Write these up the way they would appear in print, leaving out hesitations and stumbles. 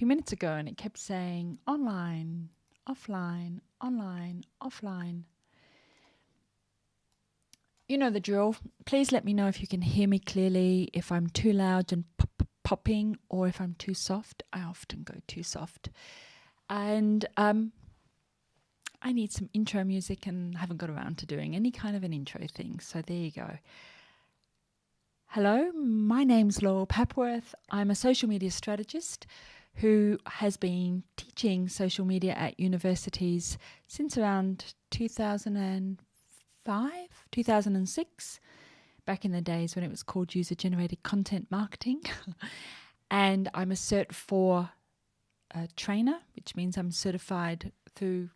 few minutes ago and it kept saying online, offline, online, offline. You know the drill. Please let me know if you can hear me clearly, if I'm too loud and popping, or if I'm too soft. I often go too soft. And I need some intro music and haven't got around to doing any kind of an intro thing. So there you go. Hello, my name's Laurel Papworth. I'm a social media strategist who has been teaching social media at universities since around 2005, 2006, back in the days when it was called user-generated content marketing. And I'm a Cert 4 trainer, which means I'm certified through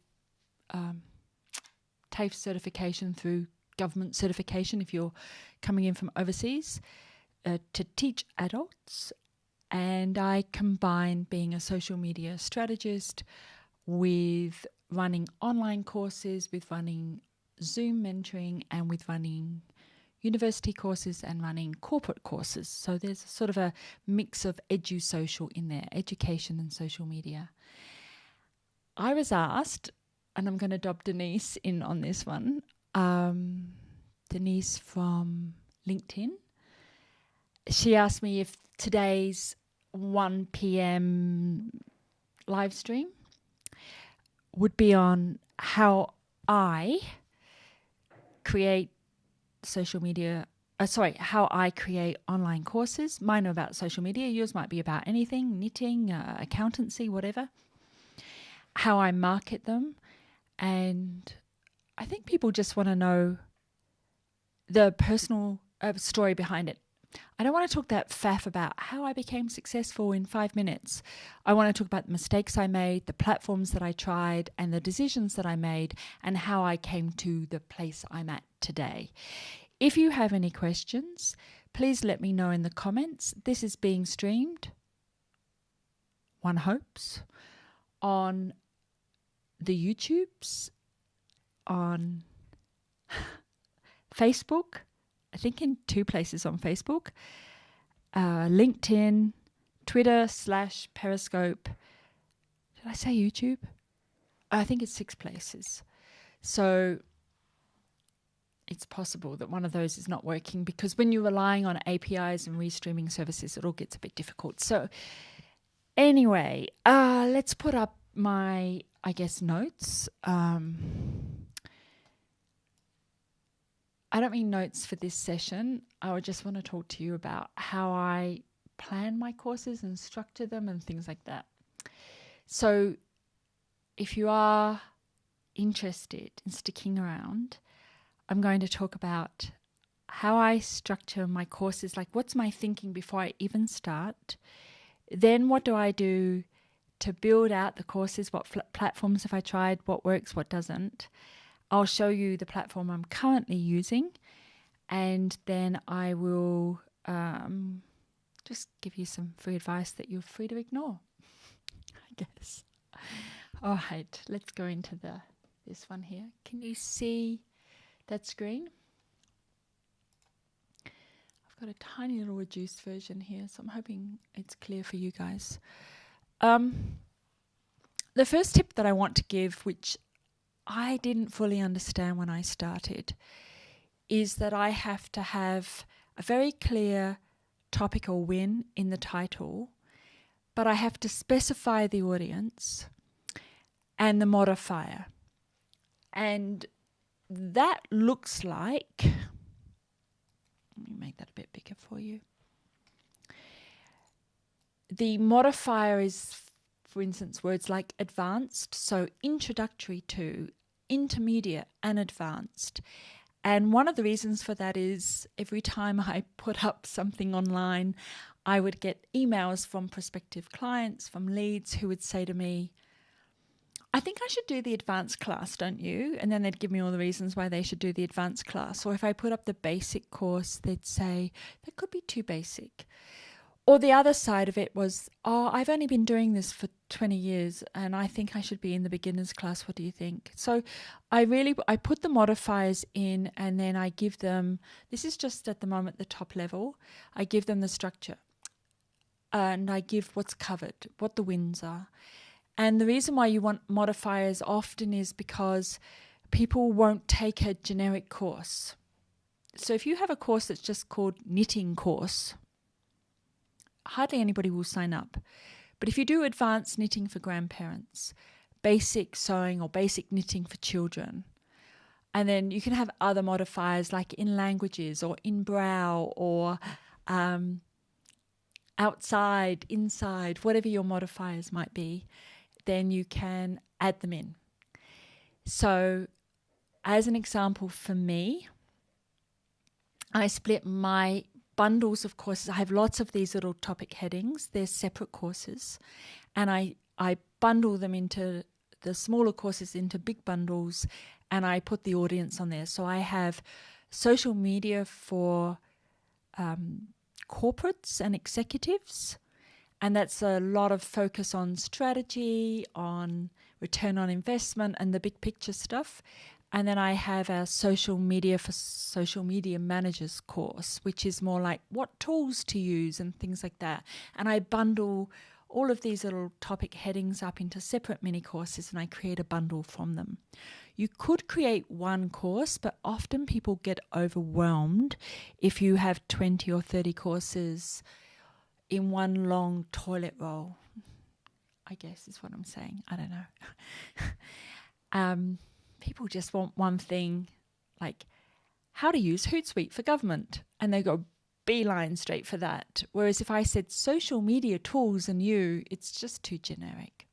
TAFE certification, through government certification if you're coming in from overseas, to teach adults. And I combine being a social media strategist with running online courses, with running Zoom mentoring, and with running university courses and running corporate courses. So there's sort of a mix of edu-social in there, education and social media. I was asked, and I'm going to dob Denise in on this one, Denise from LinkedIn. She asked me if today's 1 p.m. live stream would be on how I create social media, how I create online courses. Mine are about social media, yours might be about anything, knitting, accountancy, whatever. How I market them. And I think people just want to know the personal story behind it. I don't want to talk that faff about how I became successful in 5 minutes. I want to talk about the mistakes I made, the platforms that I tried, and the decisions that I made, and how I came to the place I'm at today. If you have any questions, please let me know in the comments. This is being streamed, one hopes, on the YouTubes, on Facebook, I think in 2 places on Facebook, LinkedIn, Twitter / Periscope. Did I say YouTube? I think it's 6 places. So it's possible that one of those is not working, because when you're relying on APIs and restreaming services, it all gets a bit difficult. So anyway, let's put up my, notes. I don't mean notes for this session. I would just want to talk to you about how I plan my courses and structure them and things like that. So if you are interested in sticking around, I'm going to talk about how I structure my courses, like what's my thinking before I even start. Then what do I do to build out the courses? What platforms have I tried? What works? What doesn't? I'll show you the platform I'm currently using, and then I will just give you some free advice that you're free to ignore, I guess. All right, let's go into this one here. Can you see that screen? I've got a tiny little reduced version here, so I'm hoping it's clear for you guys. The first tip that I want to give, which I didn't fully understand when I started, is that I have to have a very clear topic or win in the title, but I have to specify the audience and the modifier. And that looks like, let me make that a bit bigger for you. The modifier is, for instance, words like advanced, so introductory to, intermediate, and advanced. And one of the reasons for that is every time I put up something online, I would get emails from prospective clients, from leads who would say to me, I think I should do the advanced class, don't you? And then they'd give me all the reasons why they should do the advanced class. Or if I put up the basic course, they'd say, that could be too basic. Or the other side of it was, I've only been doing this for 20 years and I think I should be in the beginner's class. What do you think? So I put the modifiers in, and then I give them, this is just at the moment the top level, I give them the structure. and I give what's covered, what the wins are. And the reason why you want modifiers often is because people won't take a generic course. So if you have a course that's just called knitting course, hardly anybody will sign up. But if you do advanced knitting for grandparents, basic sewing or basic knitting for children, and then you can have other modifiers like in languages or in brow or outside, inside, whatever your modifiers might be, then you can add them in. So as an example for me, I split my bundles of courses. I have lots of these little topic headings. They're separate courses. And I bundle them into the smaller courses into big bundles, and I put the audience on there. So I have social media for corporates and executives, and that's a lot of focus on strategy, on return on investment and the big picture stuff. And then I have our social media for social media managers course, which is more like what tools to use and things like that. And I bundle all of these little topic headings up into separate mini courses, and I create a bundle from them. You could create one course, but often people get overwhelmed if you have 20 or 30 courses in one long toilet roll, I guess is what I'm saying. I don't know. People just want one thing, like how to use Hootsuite for government, and they go beeline straight for that. Whereas if I said social media tools and it's just too generic.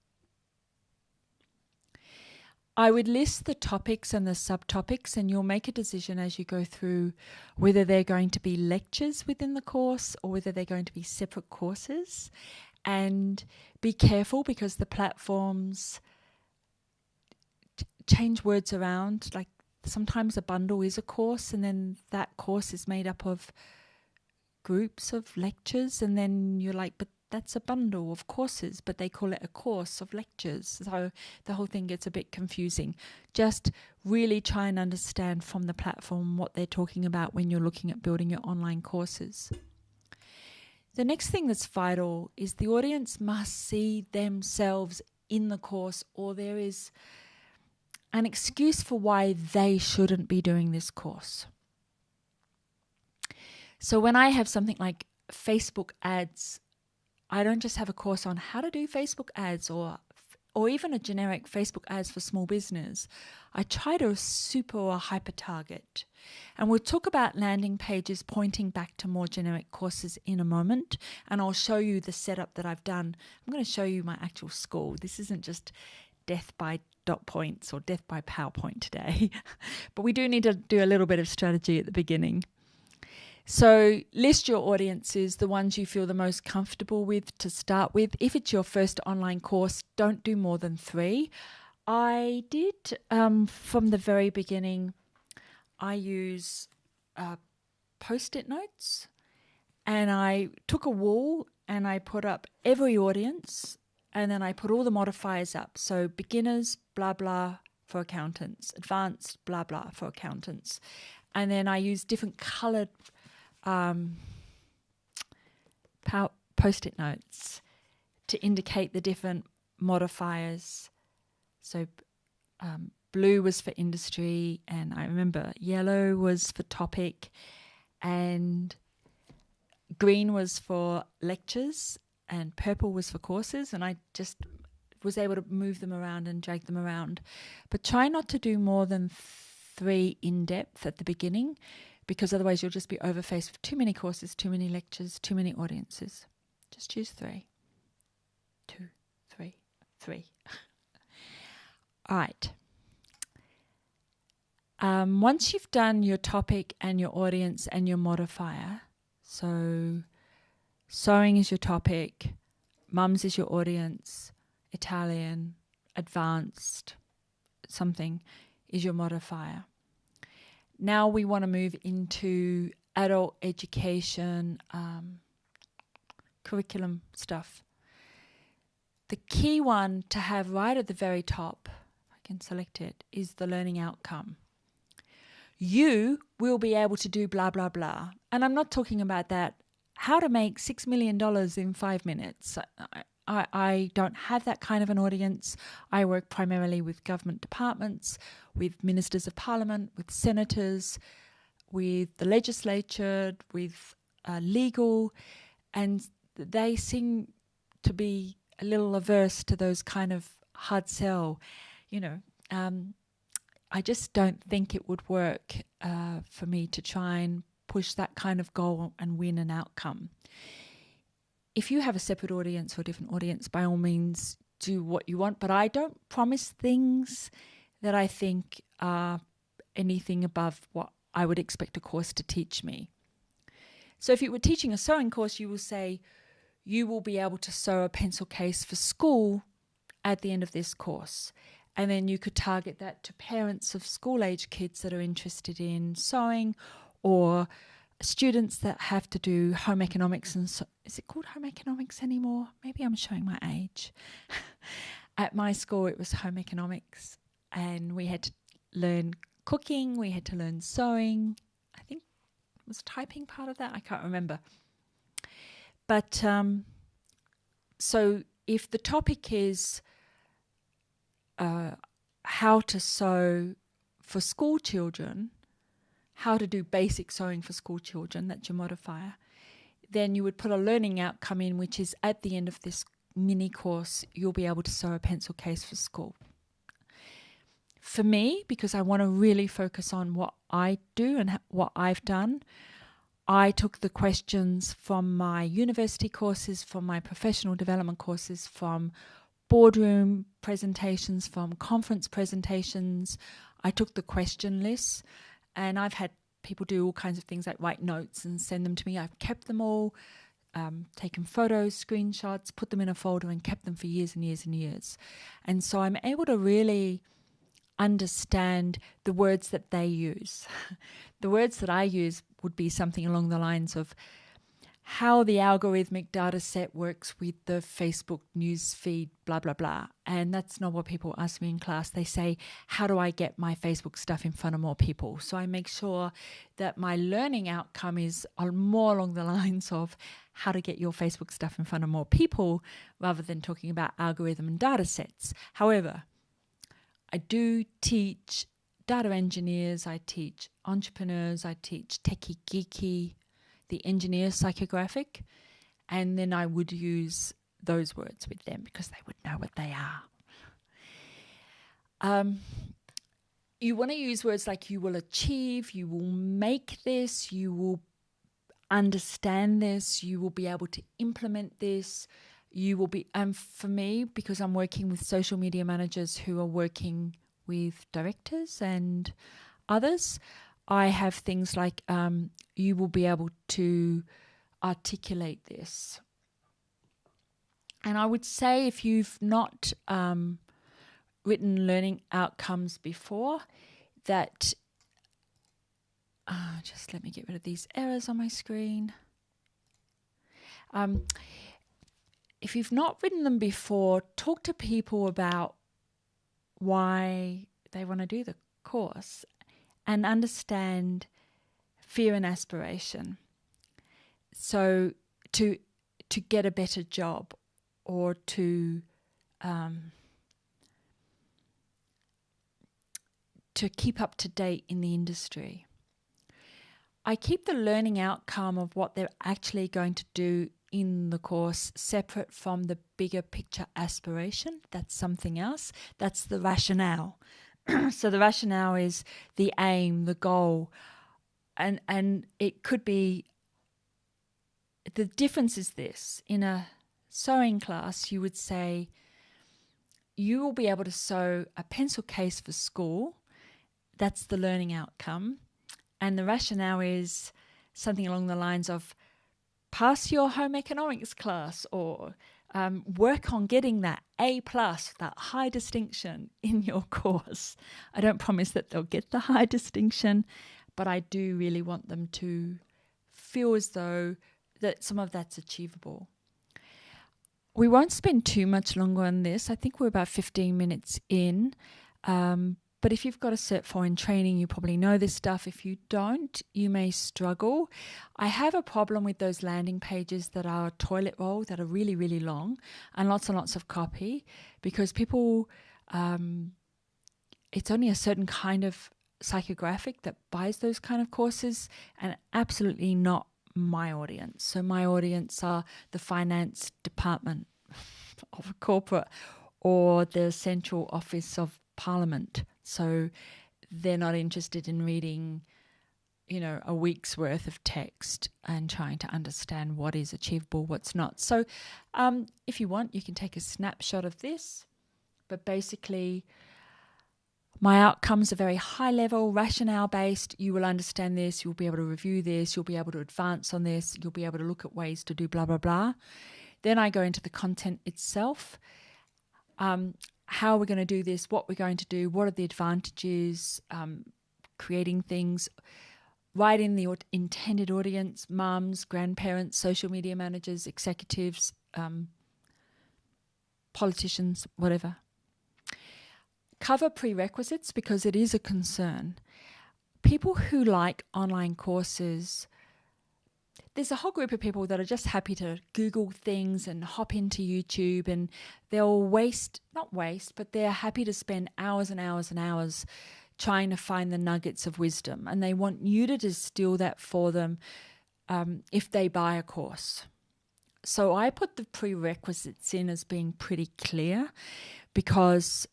I would list the topics and the subtopics, and you'll make a decision as you go through whether they're going to be lectures within the course or whether they're going to be separate courses. And be careful because the platforms change words around. Like sometimes a bundle is a course, and then that course is made up of groups of lectures, and then you're like, but that's a bundle of courses, but they call it a course of lectures. So the whole thing gets a bit confusing. Just really try and understand from the platform what they're talking about when you're looking at building your online courses. The next thing that's vital is the audience must see themselves in the course, or there is an excuse for why they shouldn't be doing this course. So when I have something like Facebook ads, I don't just have a course on how to do Facebook ads or even a generic Facebook ads for small business. I try to super or hyper target. And we'll talk about landing pages pointing back to more generic courses in a moment. And I'll show you the setup that I've done. I'm going to show you my actual school. This isn't just death by dot points or death by PowerPoint today. But we do need to do a little bit of strategy at the beginning. So list your audiences, the ones you feel the most comfortable with to start with. If it's your first online course, don't do more than 3. I did, from the very beginning, I use Post-it notes, and I took a wall and I put up every audience, and then I put all the modifiers up. So beginners, blah, blah, for accountants, advanced, blah, blah, for accountants. And then I use different coloured Post-it notes to indicate the different modifiers. So blue was for industry, and I remember yellow was for topic, and green was for lectures, and purple was for courses, and I just was able to move them around and drag them around. But try not to do more than 3 in depth at the beginning, because otherwise you'll just be overfaced with too many courses, too many lectures, too many audiences. Just choose 3. 2, 3, 3. All right. Once you've done your topic and your audience and your modifier, so sewing is your topic, mums is your audience, Italian, advanced, something is your modifier. Now we want to move into adult education, curriculum stuff. The key one to have right at the very top, if I can select it, is the learning outcome. You will be able to do blah, blah, blah. And I'm not talking about that how to make $6 million in 5 minutes. I don't have that kind of an audience. I work primarily with government departments, with ministers of parliament, with senators, with the legislature, with legal, and they seem to be a little averse to those kind of hard sell. I just don't think it would work for me to try and push that kind of goal and win an outcome. If you have a separate audience or a different audience, by all means do what you want, but I don't promise things that I think are anything above what I would expect a course to teach me. So if you were teaching a sewing course, you will say, you will be able to sew a pencil case for school at the end of this course. And then you could target that to parents of school-age kids that are interested in sewing, or students that have to do home economics. And is it called home economics anymore? Maybe I'm showing my age. At my school, it was home economics, and we had to learn cooking, we had to learn sewing. I think was typing part of that? I can't remember. But so if the topic is how to sew for school children, how to do basic sewing for school children, that's your modifier, then you would put a learning outcome in, which is at the end of this mini course, you'll be able to sew a pencil case for school. For me, because I want to really focus on what I do and what I've done, I took the questions from my university courses, from my professional development courses, from boardroom presentations, from conference presentations. I took the question lists, and I've had people do all kinds of things like write notes and send them to me. I've kept them all, taken photos, screenshots, put them in a folder and kept them for years and years and years. And so I'm able to really understand the words that they use. The words that I use would be something along the lines of how the algorithmic data set works with the Facebook news feed, blah, blah, blah. And that's not what people ask me in class. They say, how do I get my Facebook stuff in front of more people? So I make sure that my learning outcome is more along the lines of how to get your Facebook stuff in front of more people, rather than talking about algorithm and data sets. However, I do teach data engineers, I teach entrepreneurs, I teach techie geeky, the engineer psychographic, and then I would use those words with them because they would know what they are. You want to use words like you will achieve, you will make this, you will understand this, you will be able to implement this, you will be, for me, because I'm working with social media managers who are working with directors and others, I have things like you will be able to articulate this. And I would say if you've not written learning outcomes before, that just let me get rid of these errors on my screen. If you've not written them before, talk to people about why they want to do the course and understand fear and aspiration. So to get a better job, or to keep up to date in the industry. I keep the learning outcome of what they're actually going to do in the course separate from the bigger picture aspiration. That's something else. That's the rationale. So the rationale is the aim, the goal, and it could be, the difference is this. In a sewing class, you would say, you will be able to sew a pencil case for school. That's the learning outcome. And the rationale is something along the lines of pass your home economics class, or work on getting that A+, that high distinction in your course. I don't promise that they'll get the high distinction, but I do really want them to feel as though that some of that's achievable. We won't spend too much longer on this. I think we're about 15 minutes in. But if you've got a Cert 4 in training, you probably know this stuff. If you don't, you may struggle. I have a problem with those landing pages that are toilet roll, that are really, really long and lots of copy, because people, it's only a certain kind of psychographic that buys those kind of courses, and absolutely not my audience. So my audience are the finance department of a corporate or the central office of Parliament. So they're not interested in reading, a week's worth of text and trying to understand what is achievable, what's not. So if you want, you can take a snapshot of this. But basically, my outcomes are very high level, rationale based. You will understand this. You'll be able to review this. You'll be able to advance on this. You'll be able to look at ways to do blah, blah, blah. Then I go into the content itself. How we're going to do this, what we're going to do, what are the advantages, creating things, writing the intended audience, mums, grandparents, social media managers, executives, politicians, whatever. Cover prerequisites, because it is a concern. People who like online courses, there's a whole group of people that are just happy to Google things and hop into YouTube, and they'll but they're happy to spend hours and hours and hours trying to find the nuggets of wisdom, and they want you to distill that for them if they buy a course. So I put the prerequisites in as being pretty clear, because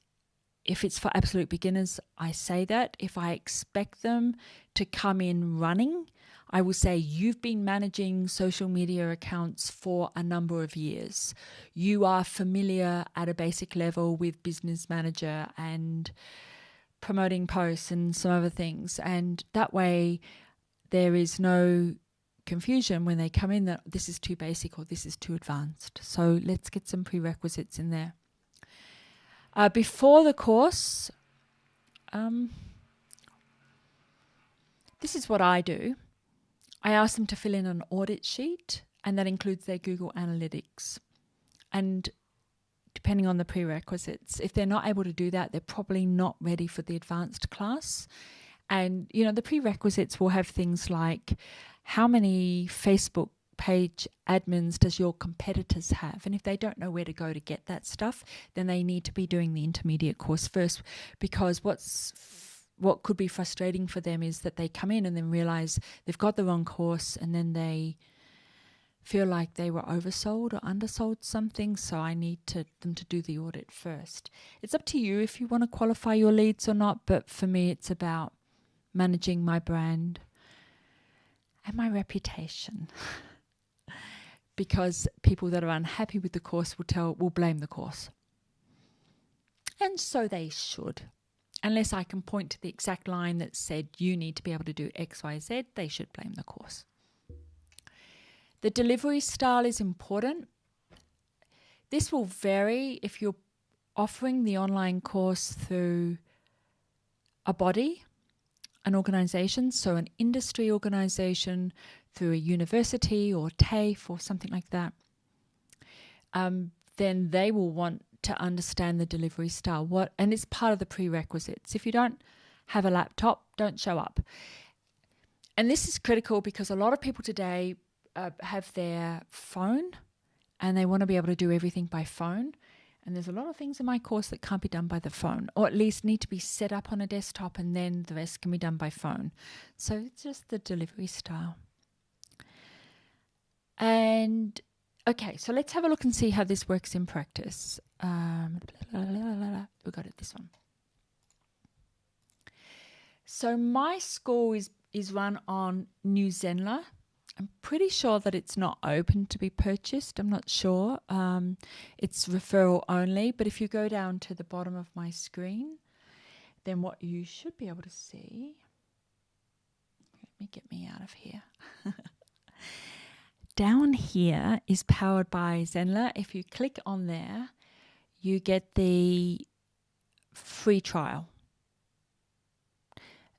if it's for absolute beginners, I say that. If I expect them to come in running, I will say, you've been managing social media accounts for a number of years. You are familiar at a basic level with Business Manager and promoting posts and some other things. And that way there is no confusion when they come in that this is too basic or this is too advanced. So let's get some prerequisites in there. Before the course, this is what I do. I ask them to fill in an audit sheet, and that includes their Google Analytics. And depending on the prerequisites, if they're not able to do that, they're probably not ready for the advanced class. And, the prerequisites will have things like, how many Facebook page admins does your competitors have? And if they don't know where to go to get that stuff, then they need to be doing the intermediate course first, because what could be frustrating for them is that they come in and then realize they've got the wrong course, and then they feel like they were oversold or undersold something. So I need them to do the audit first. It's up to you if you want to qualify your leads or not, but for me it's about managing my brand and my reputation. Because people that are unhappy with the course will blame the course. And so they should. Unless I can point to the exact line that said you need to be able to do X, Y, Z, they should blame the course. The delivery style is important. This will vary if you're offering the online course through a body, an organization, so an industry organization, through a university or TAFE or something like that. Then they will want to understand the delivery style. And it's part of the prerequisites. If you don't have a laptop, don't show up. And this is critical because a lot of people today have their phone and they want to be able to do everything by phone. And there's a lot of things in my course that can't be done by the phone, or at least need to be set up on a desktop, and then the rest can be done by phone. So it's just the delivery style. And okay, so let's have a look and see how this works in practice. We got it, this one. So my school is run on New Zenler. I'm pretty sure that it's not open to be purchased. I'm not sure. It's referral only. But if you go down to the bottom of my screen, then what you should be able to see. Let me get out of here. Down here is powered by Zenler. If you click on there, you get the free trial.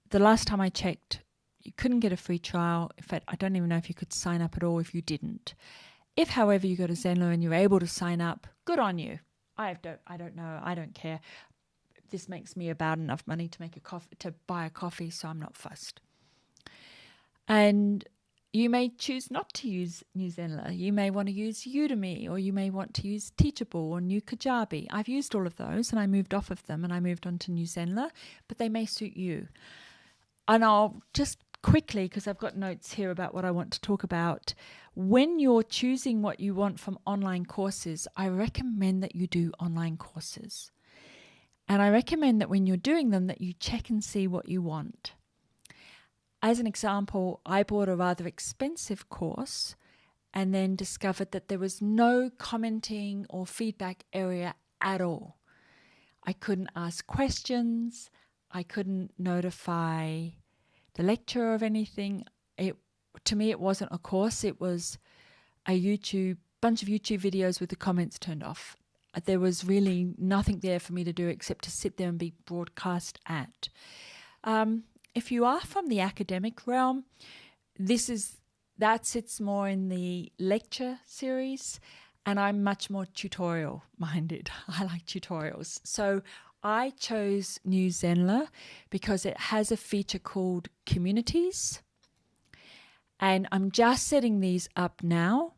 The last time I checked, you couldn't get a free trial. In fact, I don't even know if you could sign up at all if you didn't. If, however, you go to Zenler and you're able to sign up, good on you. I don't know. I don't care. this makes me about enough money to make a coffee, to buy a coffee, so I'm not fussed. And you may choose not to use New Zenler. You may want to use Udemy, or you may want to use Teachable or New Kajabi. I've used all of those and I moved off of them and I moved on to New Zenler, but they may suit you. And I'll just quickly, because I've got notes here about what I want to talk about. When you're choosing what you want from online courses, I recommend that you do online courses. And I recommend that when you're doing them, that you check and see what you want. As an example, I bought a rather expensive course and then discovered that there was no commenting or feedback area at all. I couldn't ask questions. I couldn't notify the lecturer of anything. To me, it wasn't a course. It was a bunch of YouTube videos with the comments turned off. There was really nothing there for me to do except to sit there and be broadcast at. If you are from the academic realm, that sits more in the lecture series, and I'm much more tutorial minded. I like tutorials. So I chose New Zenler because it has a feature called Communities, and I'm just setting these up now.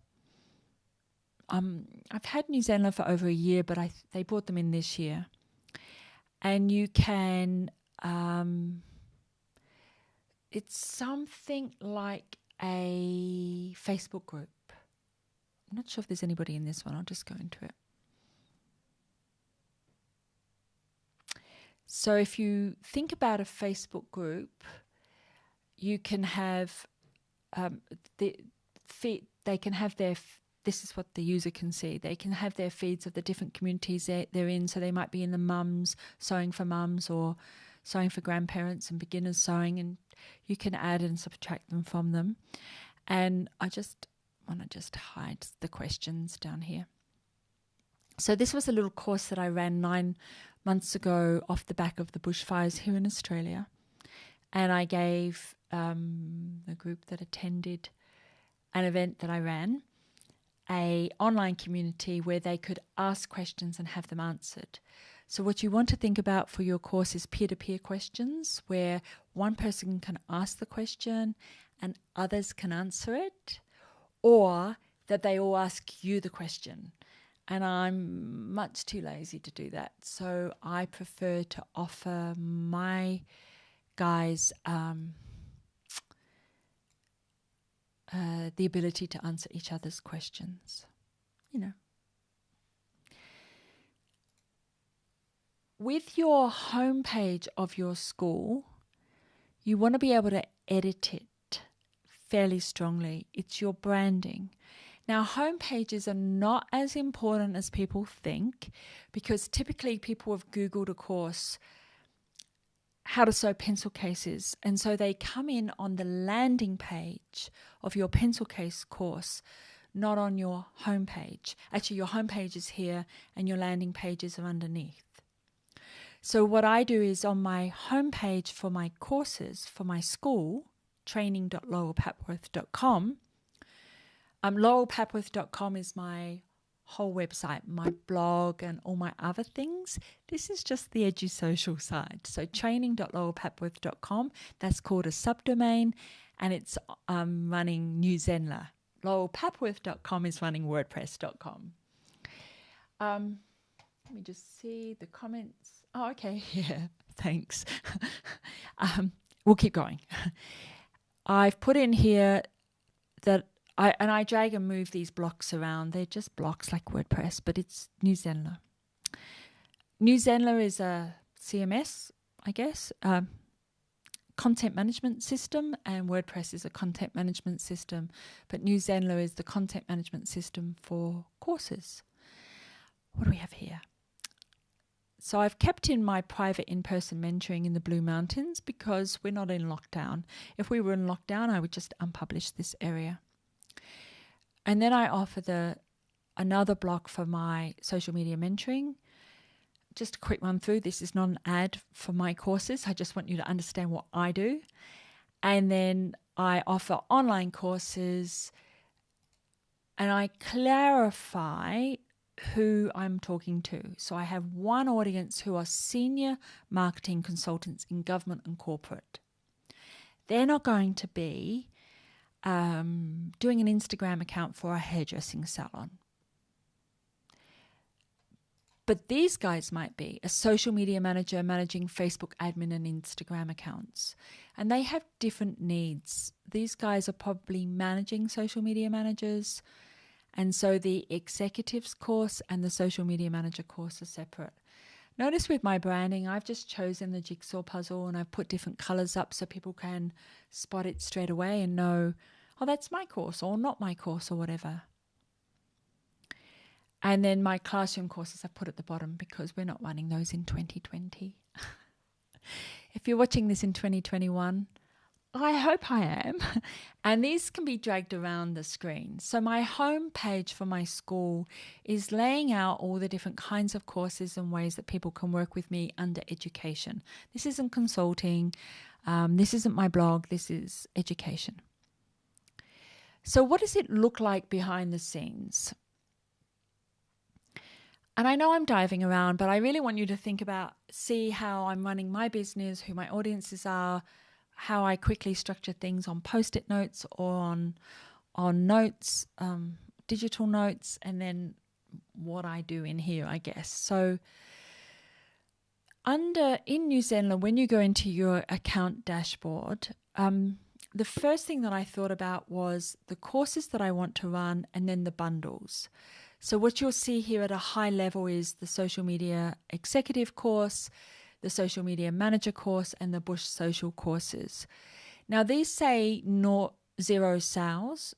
I've had New Zenler for over a year, but they brought them in this year. And you can, it's something like a Facebook group. I'm not sure if there's anybody in this one. I'll just go into it. So if you think about a Facebook group, you can have they can have this is what the user can see. They can have their feeds of the different communities they're in. So they might be in the mums, sewing for mums, or sewing for grandparents and beginners sewing, and you can add and subtract them from them. And I just want to hide the questions down here. So this was a little course that I ran 9 months ago off the back of the bushfires here in Australia. And I gave the group that attended an event that I ran an online community where they could ask questions and have them answered. So what you want to think about for your course is peer-to-peer questions, where one person can ask the question and others can answer it, or that they all ask you the question. And I'm much too lazy to do that. So I prefer to offer my guys the ability to answer each other's questions. With your homepage of your school, you want to be able to edit it fairly strongly. It's your branding. Now, homepages are not as important as people think, because typically people have Googled a course, how to sew pencil cases, and so they come in on the landing page of your pencil case course, not on your homepage. Actually, your homepage is here and your landing pages are underneath. So what I do is on my homepage for my courses, for my school, training.laurelpapworth.com, laurelpapworth.com is my whole website, my blog and all my other things. This is just the EduSocial side. So training.laurelpapworth.com, that's called a subdomain, and it's running New Zenler. laurelpapworth.com is running wordpress.com. Let me just see the comments. Oh, okay. Yeah, thanks. We'll keep going. I've put in here that I drag and move these blocks around. They're just blocks like WordPress, but it's New Zenler. New Zenler is a CMS, I guess, content management system, and WordPress is a content management system, but New Zenler is the content management system for courses. What do we have here? So I've kept in my private in-person mentoring in the Blue Mountains because we're not in lockdown. If we were in lockdown, I would just unpublish this area. And then I offer another block for my social media mentoring. Just a quick run through. This is not an ad for my courses. I just want you to understand what I do. And then I offer online courses, and I clarify who I'm talking to. So I have one audience who are senior marketing consultants in government and corporate. They're not going to be doing an Instagram account for a hairdressing salon. But these guys might be a social media manager managing Facebook admin and Instagram accounts. And they have different needs. These guys are probably managing social media managers. And so the executives course and the social media manager course are separate. Notice with my branding, I've just chosen the jigsaw puzzle and I've put different colors up so people can spot it straight away and know, oh, that's my course or not my course or whatever. And then my classroom courses I've put at the bottom because we're not running those in 2020. If you're watching this in 2021, I hope I am. And these can be dragged around the screen. So my home page for my school is laying out all the different kinds of courses and ways that people can work with me under education. This isn't consulting. This isn't my blog. This is education. So what does it look like behind the scenes? And I know I'm diving around, but I really want you to see how I'm running my business, who my audiences are, how I quickly structure things on Post-it notes or on notes, digital notes, and then what I do in here, I guess. So in New Zenler, when you go into your account dashboard, the first thing that I thought about was the courses that I want to run and then the bundles. So what you'll see here at a high level is the social media executive course, the social media manager course, and the Bush social courses. Now these say zero sales,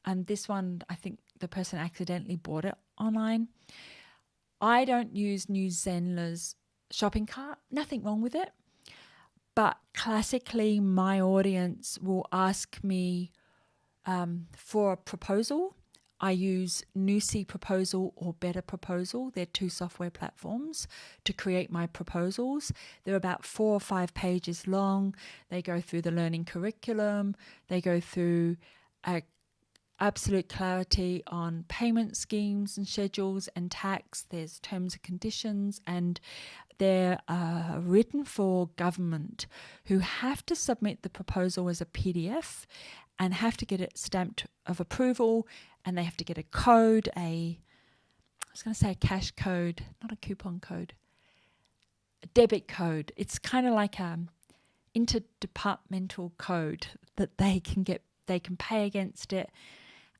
and this one, I think the person accidentally bought it online. I don't use New Zenler's shopping cart, nothing wrong with it. But classically, my audience will ask me for a proposal. I use Nusi Proposal or Better Proposal. They're two software platforms to create my proposals. They're about 4 or 5 pages long. They go through the learning curriculum. They go through absolute clarity on payment schemes and schedules and tax. There's terms and conditions, and they're written for government who have to submit the proposal as a PDF and have to get it stamped of approval, and they have to get a code, I was going to say a cash code, not a coupon code, a debit code. It's kind of like an interdepartmental code that they can pay against it.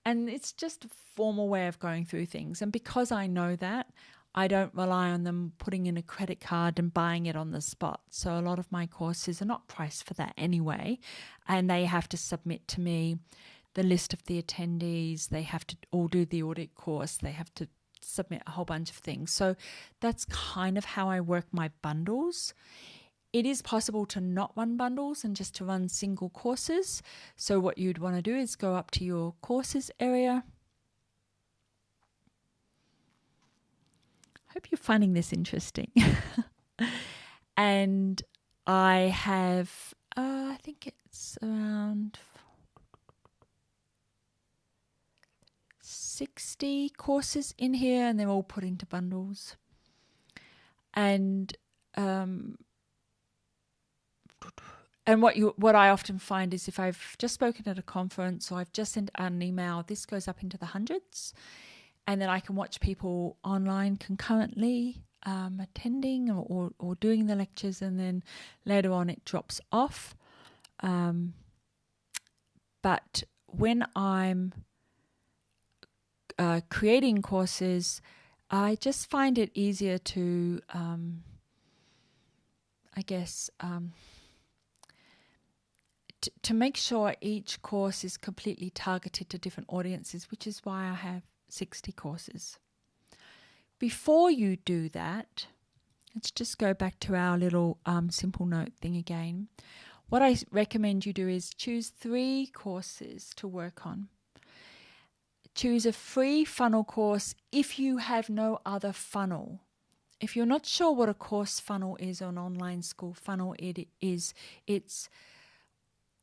And it's just a formal way of going through things. And because I know that, I don't rely on them putting in a credit card and buying it on the spot. So a lot of my courses are not priced for that anyway. And they have to submit to me the list of the attendees. They have to all do the audit course. They have to submit a whole bunch of things. So that's kind of how I work my bundles. It is possible to not run bundles and just to run single courses. So what you'd want to do is go up to your courses area. I hope you're finding this interesting. And I have, I think it's around 60 courses in here, and they're all put into bundles. And what I often find is if I've just spoken at a conference or I've just sent out an email, this goes up into the hundreds. And then I can watch people online concurrently attending or doing the lectures, and then later on it drops off. But when I'm creating courses, I just find it easier to, to make sure each course is completely targeted to different audiences, which is why I have 60 courses. Before you do that, let's just go back to our little simple note thing again. What I recommend you do is choose 3 courses to work on. Choose a free funnel course if you have no other funnel. If you're not sure what a course funnel is or an online school funnel, it's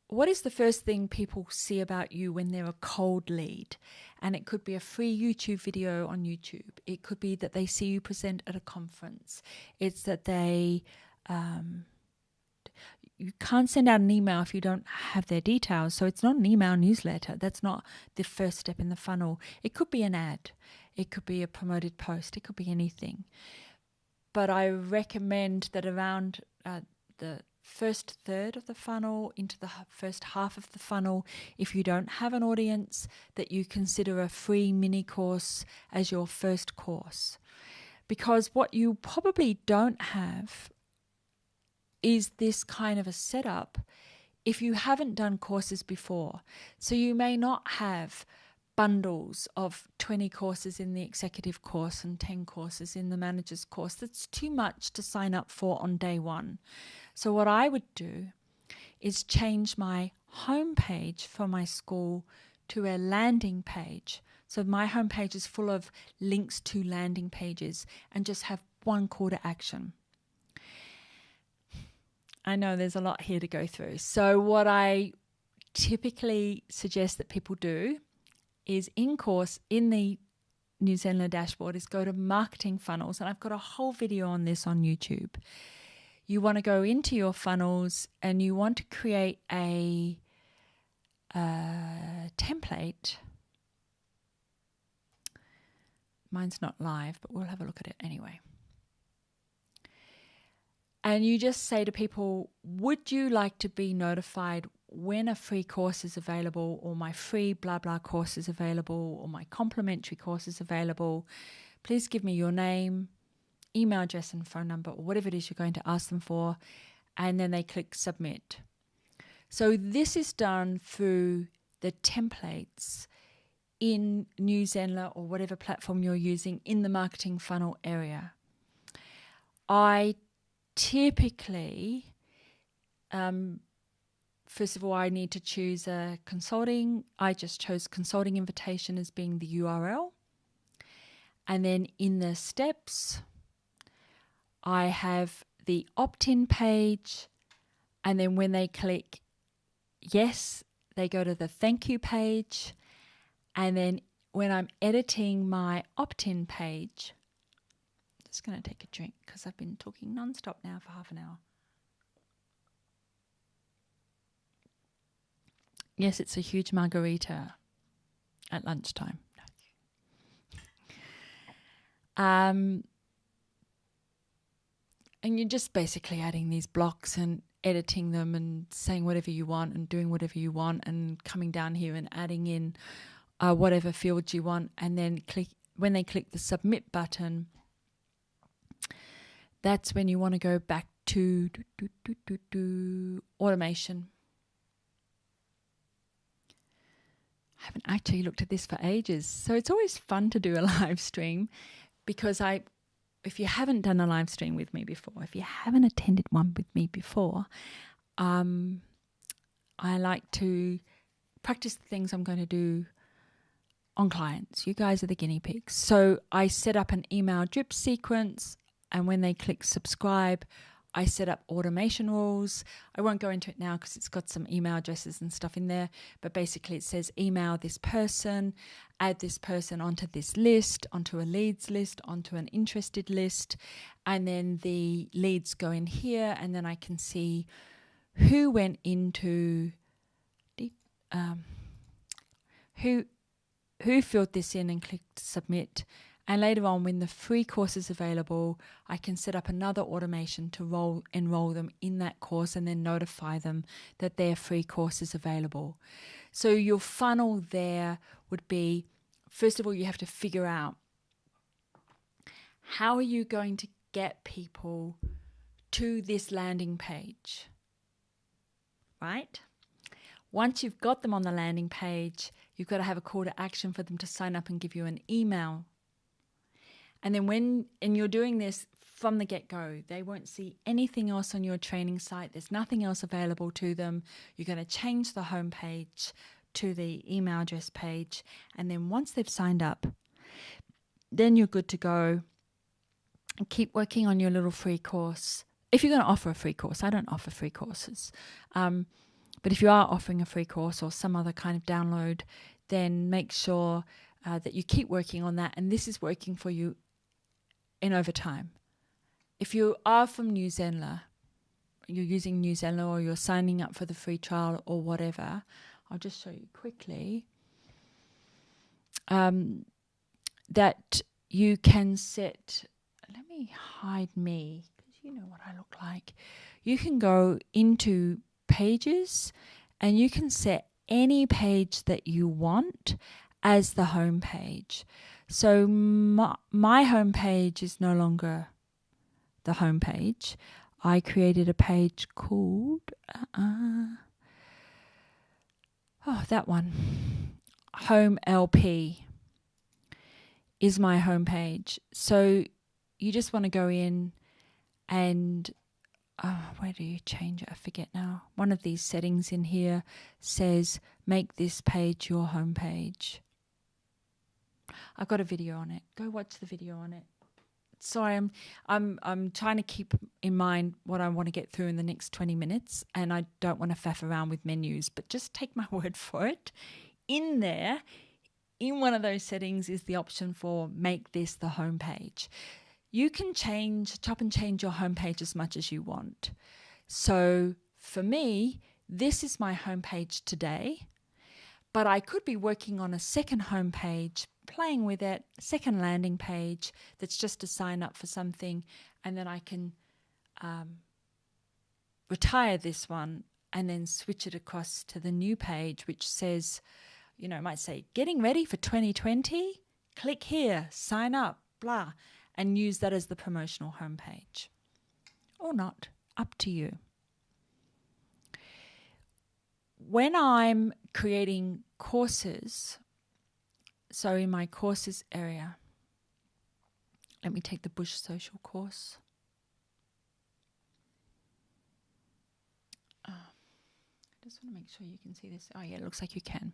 what is the first thing people see about you when they're a cold lead? And it could be a free YouTube video on YouTube. It could be that they see you present at a conference. It's that they, you can't send out an email if you don't have their details. So it's not an email newsletter. That's not the first step in the funnel. It could be an ad. It could be a promoted post. It could be anything. But I recommend that around the first third of the funnel into the first half of the funnel, if you don't have an audience, that you consider a free mini course as your first course. Because what you probably don't have is this kind of a setup if you haven't done courses before. So you may not have bundles of 20 courses in the executive course and 10 courses in the manager's course. That's too much to sign up for on day one. So what I would do is change my homepage for my school to a landing page. So my homepage is full of links to landing pages and just have one call to action. I know there's a lot here to go through. So what I typically suggest that people do is in the New Zenler dashboard is go to marketing funnels. And I've got a whole video on this on YouTube. You want to go into your funnels and you want to create a template. Mine's not live, but we'll have a look at it anyway. And you just say to people, would you like to be notified when a free course is available, or my free blah blah course is available, or my complimentary course is available? Please give me your name, email address and phone number, or whatever it is you're going to ask them for, and then they click submit. So this is done through the templates in New Zenler or whatever platform you're using in the marketing funnel area. I typically, first of all, I need to choose a consulting. I just chose consulting invitation as being the URL. And then in the steps, I have the opt-in page. And then when they click yes, they go to the thank you page. And then when I'm editing my opt-in page, I'm just going to take a drink because I've been talking nonstop now for half an hour. Yes, it's a huge margarita at lunchtime. And you're just basically adding these blocks and editing them and saying whatever you want and doing whatever you want and coming down here and adding in whatever fields you want. And then when they click the submit button, that's when you want to go back to automation. I haven't actually looked at this for ages. So it's always fun to do a live stream because if you haven't done a live stream with me before, if you haven't attended one with me before, I like to practice the things I'm going to do on clients. You guys are the guinea pigs. So I set up an email drip sequence, and when they click subscribe, I set up automation rules. I won't go into it now because it's got some email addresses and stuff in there, but basically it says email this person, add this person onto this list, onto a leads list, onto an interested list, and then the leads go in here, and then I can see who went into who filled this in and clicked submit. And later on, when the free course is available, I can set up another automation to enroll them in that course and then notify them that their free course is available. So your funnel there would be, first of all, you have to figure out how are you going to get people to this landing page, right? Once you've got them on the landing page, you've got to have a call to action for them to sign up and give you an email. And then you're doing this from the get-go, they won't see anything else on your training site. There's nothing else available to them. You're going to change the homepage to the email address page. And then once they've signed up, then you're good to go and keep working on your little free course. If you're going to offer a free course, I don't offer free courses. But But if you are offering a free course or some other kind of download, then make sure that you keep working on that. And this is working for you in overtime. If you are from New Zealand, you're using New Zealand, or you're signing up for the free trial or whatever, I'll just show you quickly that you can set, let me hide me, because you know what I look like. You can go into pages and you can set any page that you want as the home page. So my home page is no longer the home page. I created a page called that one, Home LP is my home page. So you just want to go in and where do you change it? I forget now. One of these settings in here says make this page your home page. I've got a video on it. Go watch the video on it. Sorry, I'm trying to keep in mind what I want to get through in the next 20 minutes, and I don't want to faff around with menus, but just take my word for it. In there, in one of those settings is the option for make this the home page. You can chop and change your home page as much as you want. So for me, this is my home page today, but I could be working on a second home page, playing with it, second landing page that's just to sign up for something, and then I can retire this one and then switch it across to the new page, which says, you know, it might say, getting ready for 2020, click here, sign up, blah, and use that as the promotional homepage. Or not, up to you. When I'm creating courses, so in my courses area, let me take the Bush Social course. I just want to make sure you can see this. Oh yeah, it looks like you can.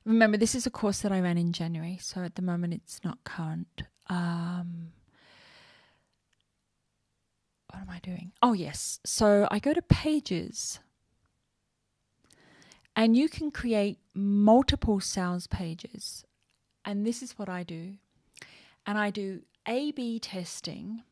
Remember, this is a course that I ran in January, so at the moment it's not current. What am I doing? Oh yes, so I go to pages, and you can create multiple sales pages. And this is what I do. And I do A/B testing.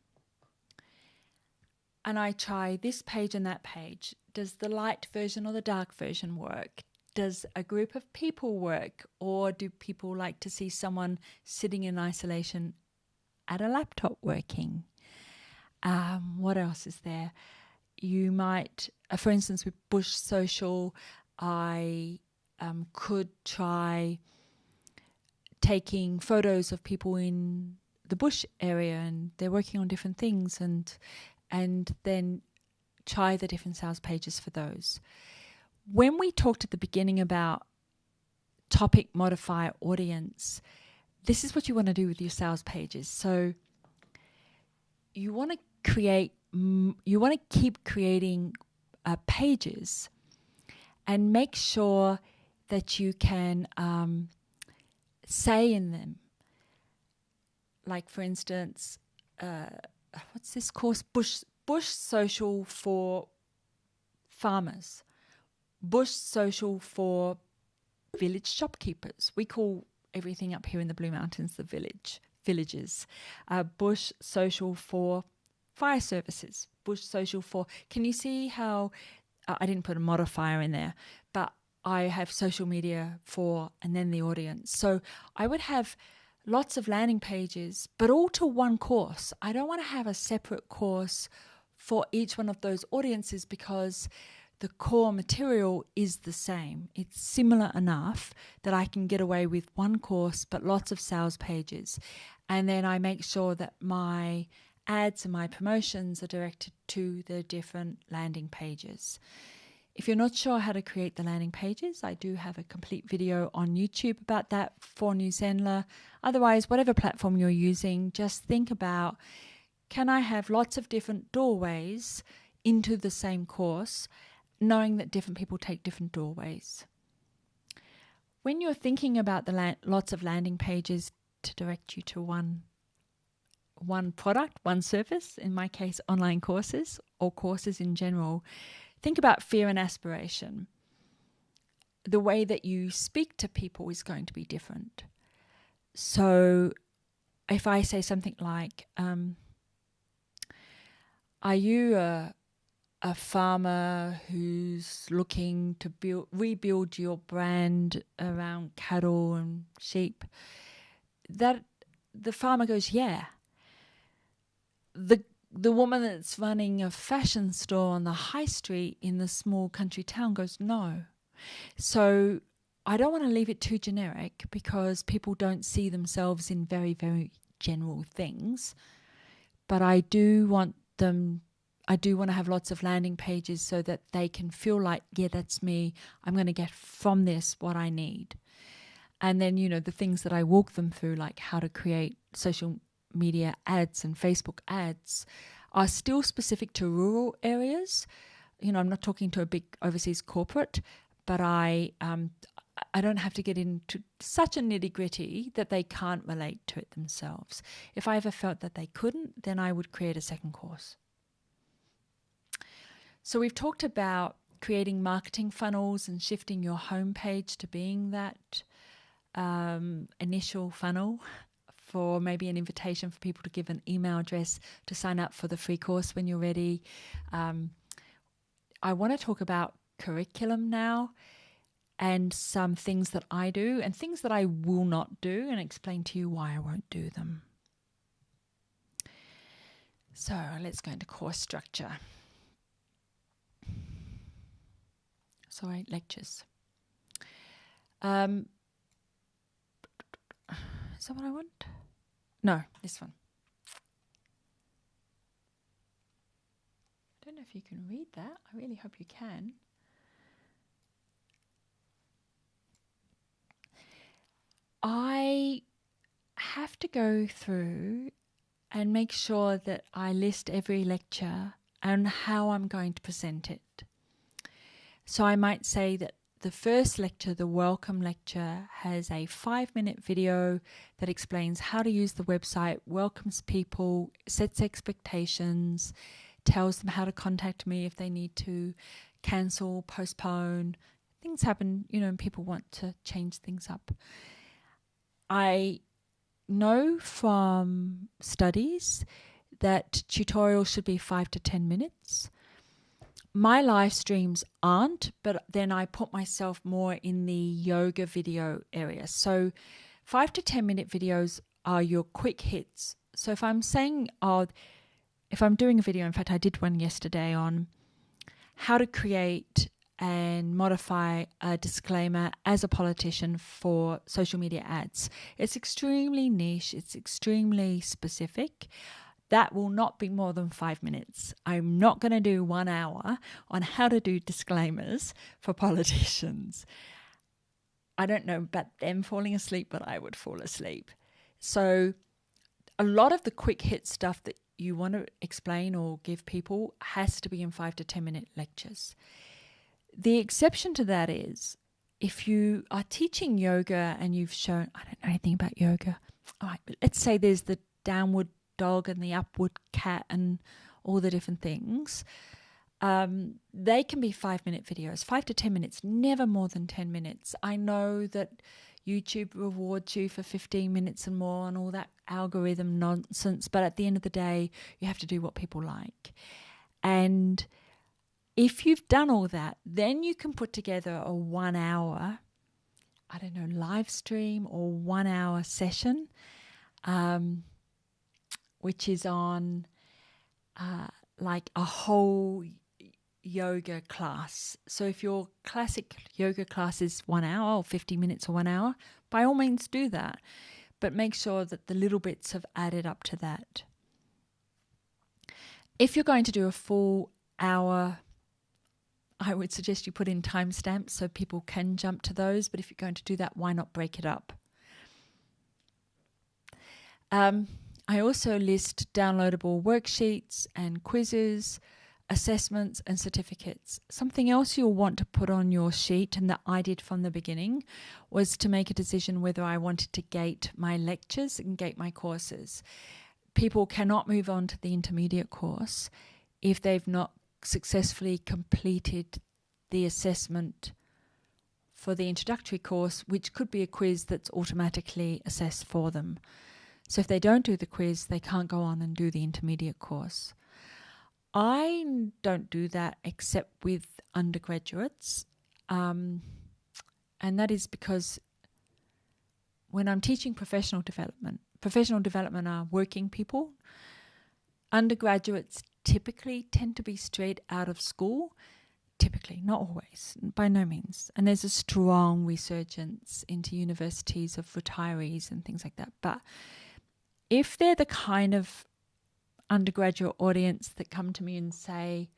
And I try this page and that page. Does the light version or the dark version work? Does a group of people work? Or do people like to see someone sitting in isolation at a laptop working? What else is there? You might, for instance, with Bush Social, I could try taking photos of people in the bush area and they're working on different things, and then try the different sales pages for those. When we talked at the beginning about topic, modifier, audience, this is what you want to do with your sales pages. So you want to keep creating pages, and make sure that you can say in them, like for instance, what's this course? Bush Social for farmers, Bush Social for village shopkeepers. We call everything up here in the Blue Mountains the villages. Bush Social for fire services, Bush Social for, can you see how I didn't put a modifier in there, but I have social media for, and then the audience. So I would have lots of landing pages, but all to one course. I don't want to have a separate course for each one of those audiences, because the core material is the same. It's similar enough that I can get away with one course, but lots of sales pages. And then I make sure that my ads and my promotions are directed to the different landing pages. If you're not sure how to create the landing pages, I do have a complete video on YouTube about that for New Zealand. Otherwise, whatever platform you're using, just think about, can I have lots of different doorways into the same course, knowing that different people take different doorways. When you're thinking about the lots of landing pages to direct you to one product, one service, in my case, online courses or courses in general, think about fear and aspiration. The way that you speak to people is going to be different. So if I say something like, are you a farmer who's looking to rebuild your brand around cattle and sheep? That the farmer goes, yeah. The woman that's running a fashion store on the high street in the small country town goes, no. So I don't want to leave it too generic, because people don't see themselves in very, very general things. But I do want to have lots of landing pages so that they can feel like, yeah, that's me. I'm going to get from this what I need. And then, the things that I walk them through, like how to create social media ads and Facebook ads, are still specific to rural areas. I'm not talking to a big overseas corporate, but I don't have to get into such a nitty-gritty that they can't relate to it themselves. If I ever felt that they couldn't, then I would create a second course. So we've talked about creating marketing funnels and shifting your homepage to being that initial funnel for maybe an invitation for people to give an email address to sign up for the free course when you're ready. I want to talk about curriculum now, and some things that I do and things that I will not do, and explain to you why I won't do them. So let's go into course structure. Sorry, lectures. Is that what I want? No, this one. I don't know if you can read that. I really hope you can. I have to go through and make sure that I list every lecture and how I'm going to present it. So I might say that the first lecture, the welcome lecture, has a 5-minute video that explains how to use the website, welcomes people, sets expectations, tells them how to contact me if they need to cancel, postpone. Things happen, and people want to change things up. I know from studies that tutorials should be 5 to 10 minutes. My live streams aren't, but then I put myself more in the yoga video area. So 5 to 10 minute videos are your quick hits. So if I'm saying, if I'm doing a video, in fact, I did one yesterday on how to create and modify a disclaimer as a politician for social media ads. It's extremely niche. It's extremely specific. That will not be more than 5 minutes. I'm not going to do 1 hour on how to do disclaimers for politicians. I don't know about them falling asleep, but I would fall asleep. So a lot of the quick hit stuff that you want to explain or give people has to be in 5 to 10 minute lectures. The exception to that is if you are teaching yoga and you've shown, I don't know anything about yoga. All right, but let's say there's the downward dog and the upward cat and all the different things. They can be 5-minute videos, 5 to 10 minutes, never more than 10 minutes. I know that YouTube rewards you for 15 minutes and more and all that algorithm nonsense, but at the end of the day, you have to do what people like. And if you've done all that, then you can put together a 1 hour, live stream or 1 hour session, which is on like a whole yoga class. So if your classic yoga class is 1 hour or 50 minutes or 1 hour, by all means do that. But make sure that the little bits have added up to that. If you're going to do a full hour, I would suggest you put in timestamps so people can jump to those. But if you're going to do that, why not break it up? I also list downloadable worksheets and quizzes, assessments and certificates. Something else you'll want to put on your sheet, and that I did from the beginning, was to make a decision whether I wanted to gate my lectures and gate my courses. People cannot move on to the intermediate course if they've not successfully completed the assessment for the introductory course, which could be a quiz that's automatically assessed for them. So if they don't do the quiz, they can't go on and do the intermediate course. I don't do that except with undergraduates. And that is because when I'm teaching professional development are working people. Undergraduates typically tend to be straight out of school. Typically, not always, by no means. And there's a strong resurgence into universities of retirees and things like that. But if they're the kind of undergraduate audience that come to me and say,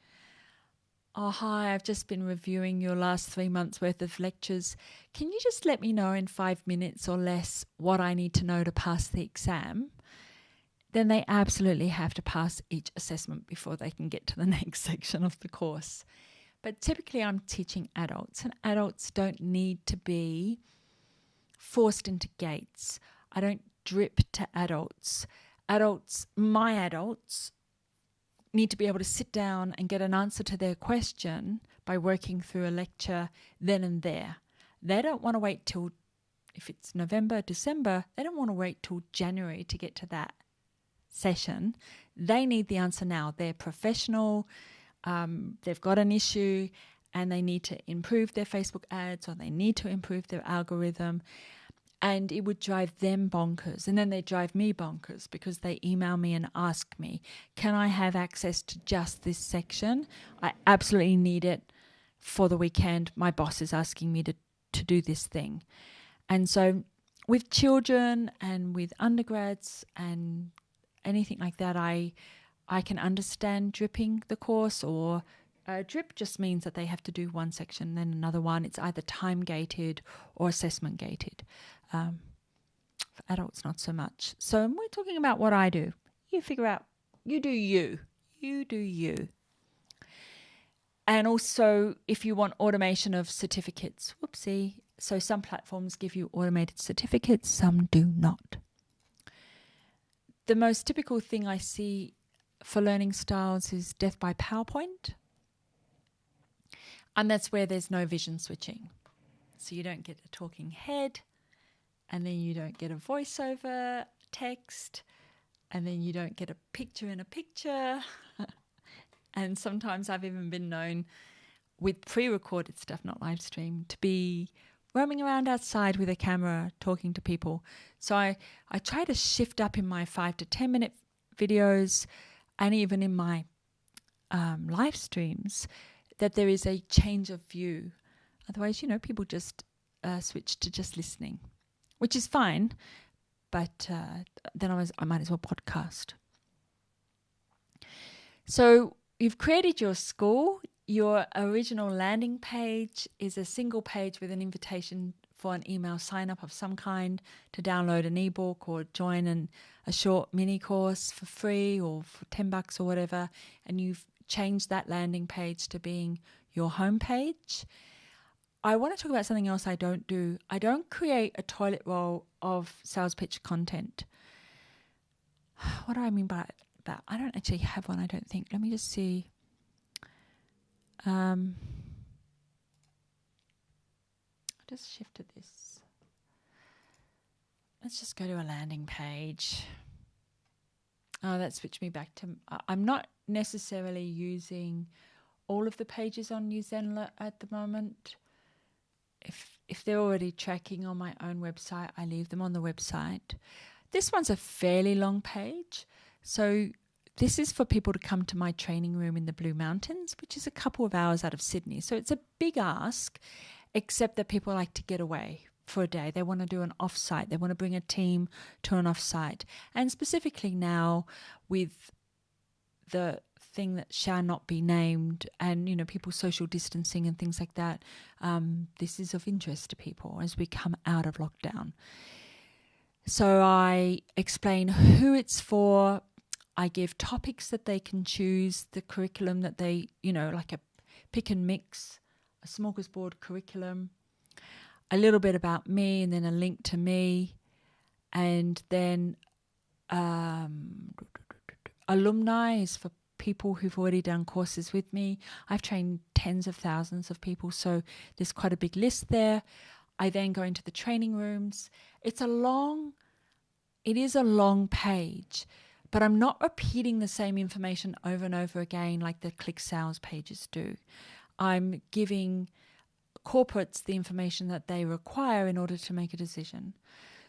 oh, hi, I've just been reviewing your last 3 months worth of lectures. Can you just let me know in 5 minutes or less what I need to know to pass the exam? Then they absolutely have to pass each assessment before they can get to the next section of the course. But typically I'm teaching adults, and adults don't need to be forced into gates. I don't drip to adults. My adults, need to be able to sit down and get an answer to their question by working through a lecture then and there. They don't want to wait till, if it's November, December, they don't want to wait till January to get to that session. They need the answer now. They're professional. They've got an issue and they need to improve their Facebook ads, or they need to improve their algorithm, and it would drive them bonkers. And then they drive me bonkers because they email me and ask me, can I have access to just this section? I absolutely need it for the weekend. My boss is asking me to do this thing. And so with children and with undergrads and anything like that, I can understand dripping the course, or drip just means that they have to do one section, then another one. It's either time-gated or assessment-gated. For adults, not so much. So we're talking about what I do. You figure out, you do you. You do you. And also, if you want automation of certificates, whoopsie. So some platforms give you automated certificates, some do not. The most typical thing I see for learning styles is death by PowerPoint. And that's where there's no vision switching. So you don't get a talking head, and then you don't get a voiceover text, and then you don't get a picture in a picture. And sometimes I've even been known with pre-recorded stuff, not live stream, to be roaming around outside with a camera talking to people. So I try to shift up in my 5 to 10 minute videos, and even in my live streams, that there is a change of view. Otherwise, people just switch to just listening, which is fine, but then I might as well podcast. So you've created your school. Your original landing page is a single page with an invitation for an email sign-up of some kind to download an ebook or join a short mini course for free or for $10 or whatever, and you've changed that landing page to being your homepage. I want to talk about something else I don't do. I don't create a toilet roll of sales pitch content. What do I mean by that? I don't actually have one, I don't think. Let me just see. I just shifted this. Let's just go to a landing page. Oh, that switched me back to... I'm not necessarily using all of the pages on Newzenler at the moment. If they're already tracking on my own website, I leave them on the website. This one's a fairly long page. So this is for people to come to my training room in the Blue Mountains, which is a couple of hours out of Sydney. So it's a big ask, except that people like to get away for a day. They want to do an off-site. They want to bring a team to an off-site. And specifically now with the thing that shall not be named and, people social distancing and things like that, this is of interest to people as we come out of lockdown. So I explain who it's for. I give topics that they can choose, the curriculum that they, like a pick and mix, a smorgasbord curriculum, a little bit about me, and then a link to me, and then alumni is for people who've already done courses with me. I've trained tens of thousands of people, so there's quite a big list there. I then go into the training rooms. It is a long page, but I'm not repeating the same information over and over again like the click sales pages do. I'm giving corporates the information that they require in order to make a decision.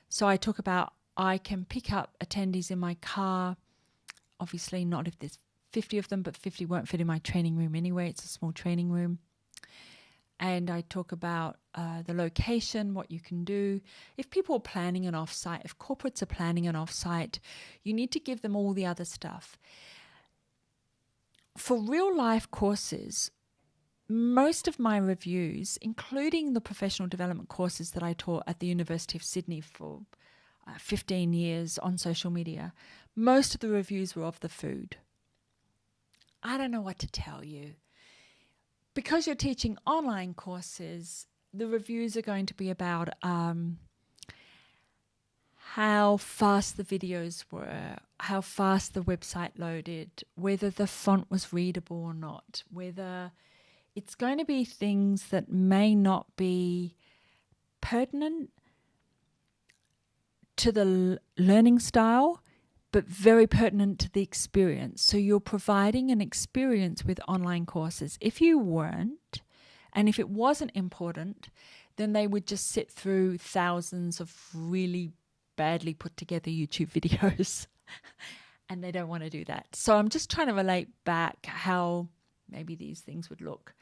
So I talk about I can pick up attendees in my car. Obviously not if there's 50 of them, but 50 won't fit in my training room anyway. It's a small training room. And I talk about the location, what you can do. If people are planning an offsite, if corporates are planning an offsite, you need to give them all the other stuff. For real life courses, most of my reviews, including the professional development courses that I taught at the University of Sydney for 15 years on social media, most of the reviews were of the food. I don't know what to tell you. Because you're teaching online courses, the reviews are going to be about how fast the videos were, how fast the website loaded, whether the font was readable or not, whether it's going to be things that may not be pertinent to the learning style, but very pertinent to the experience. So you're providing an experience with online courses. If you weren't, and if it wasn't important, then they would just sit through thousands of really badly put together YouTube videos. And they don't want to do that. So I'm just trying to relate back how maybe these things would look.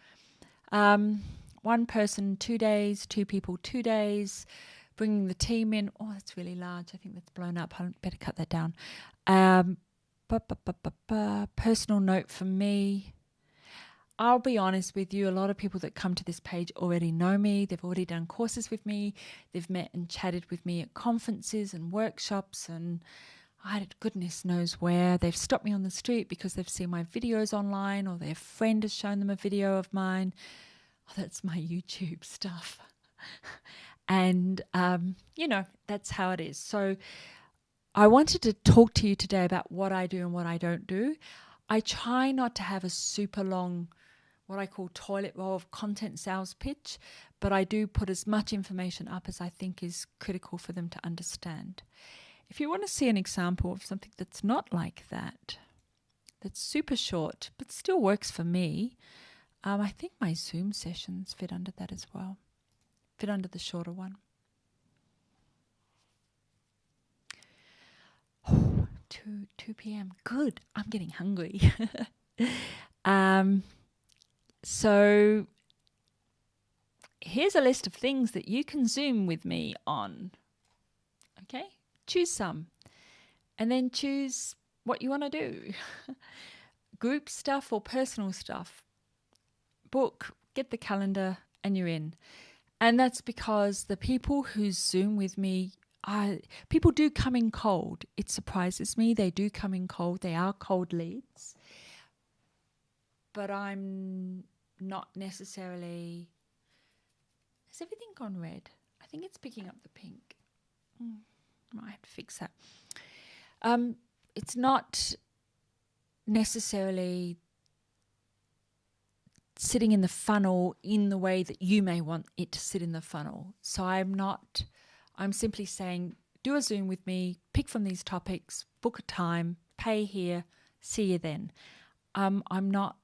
One person, 2 days, 2 people, 2 days, bringing the team in. Oh, that's really large. I think that's blown up. I better cut that down. Personal note from me. I'll be honest with you. A lot of people that come to this page already know me. They've already done courses with me. They've met and chatted with me at conferences and workshops and goodness knows where. They've stopped me on the street because they've seen my videos online or their friend has shown them a video of mine. Oh, that's my YouTube stuff. And, that's how it is. So I wanted to talk to you today about what I do and what I don't do. I try not to have a super long, what I call toilet roll of content sales pitch, but I do put as much information up as I think is critical for them to understand. If you want to see an example of something that's not like that, that's super short, but still works for me, I think my Zoom sessions fit under that as well. Fit under the shorter one. 2 p.m. Good. I'm getting hungry. So here's a list of things that you can Zoom with me on. Okay? Choose some. And then choose what you want to do. Group stuff or personal stuff. Book, get the calendar, and you're in. And that's because the people who Zoom with me, people do come in cold. It surprises me. They do come in cold. They are cold leads. But I'm not necessarily... Has everything gone red? I think it's picking up the pink. Might have to fix that. It's not necessarily sitting in the funnel in the way that you may want it to sit in the funnel. So I'm simply saying, do a Zoom with me, pick from these topics, book a time, pay here, see you then. I'm not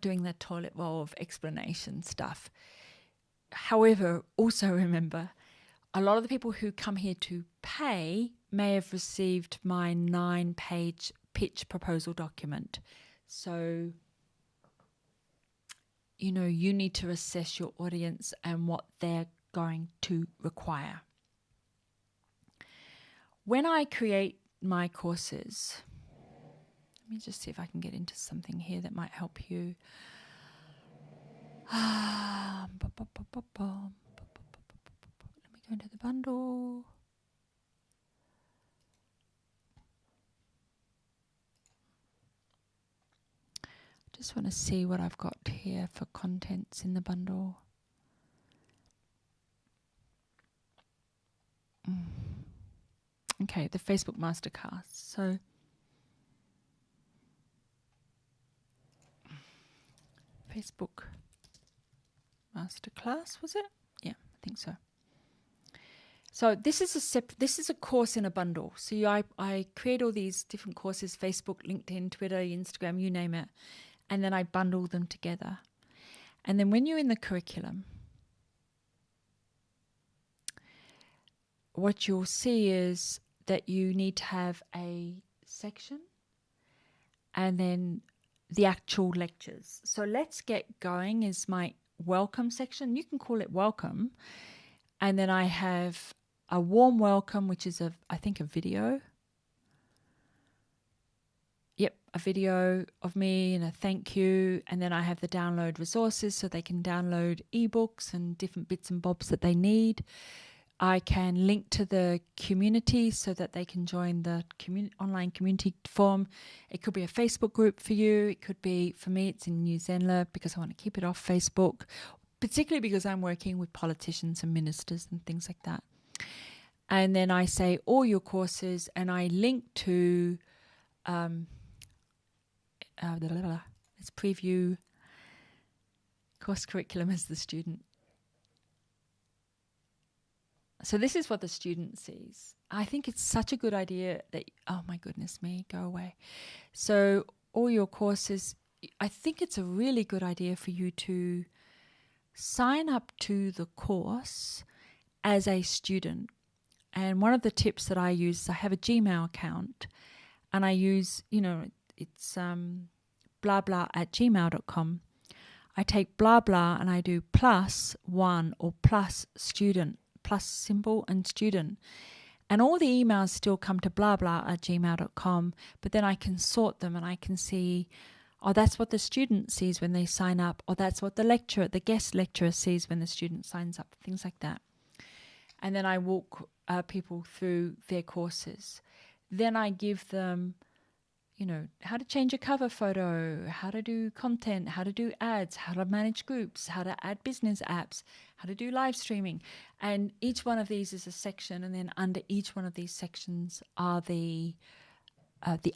doing that toilet roll of explanation stuff. However, also remember, a lot of the people who come here to pay may have received my 9-page pitch proposal document. So, you need to assess your audience and what they're going to require. When I create my courses, let me just see if I can get into something here that might help you. Let me go into the bundle. Just want to see what I've got here for contents in the bundle. Okay, the Facebook Masterclass. So Facebook masterclass, was it? Yeah, I think so. So this is a course in a bundle. So I create all these different courses, Facebook, LinkedIn, Twitter, Instagram, you name it, and then I bundle them together. And then when you're in the curriculum, what you'll see is that you need to have a section and then the actual lectures. So Let's Get Going is my welcome section. You can call it welcome. And then I have a warm welcome, which is I think a video. Yep, a video of me and a thank you. And then I have the download resources so they can download ebooks and different bits and bobs that they need. I can link to the community so that they can join the online community forum. It could be a Facebook group for you. It could be, for me, it's in New Zealand because I want to keep it off Facebook, particularly because I'm working with politicians and ministers and things like that. And then I say all your courses, and I link to, let's preview course curriculum as the student. So this is what the student sees. I think it's such a good idea that, oh my goodness me, go away. So all your courses, I think it's a really good idea for you to sign up to the course as a student. And one of the tips that I use is I have a Gmail account and I use, it's blahblah@gmail.com. I take blah blah and I do +1 or plus student, plus symbol and student. And all the emails still come to blahblah@gmail.com, but then I can sort them and I can see, oh, that's what the student sees when they sign up, or that's what the guest lecturer sees when the student signs up, things like that. And then I walk people through their courses. Then I give them, how to change a cover photo, how to do content, how to do ads, how to manage groups, how to add business apps, how to do live streaming. And each one of these is a section, and then under each one of these sections are the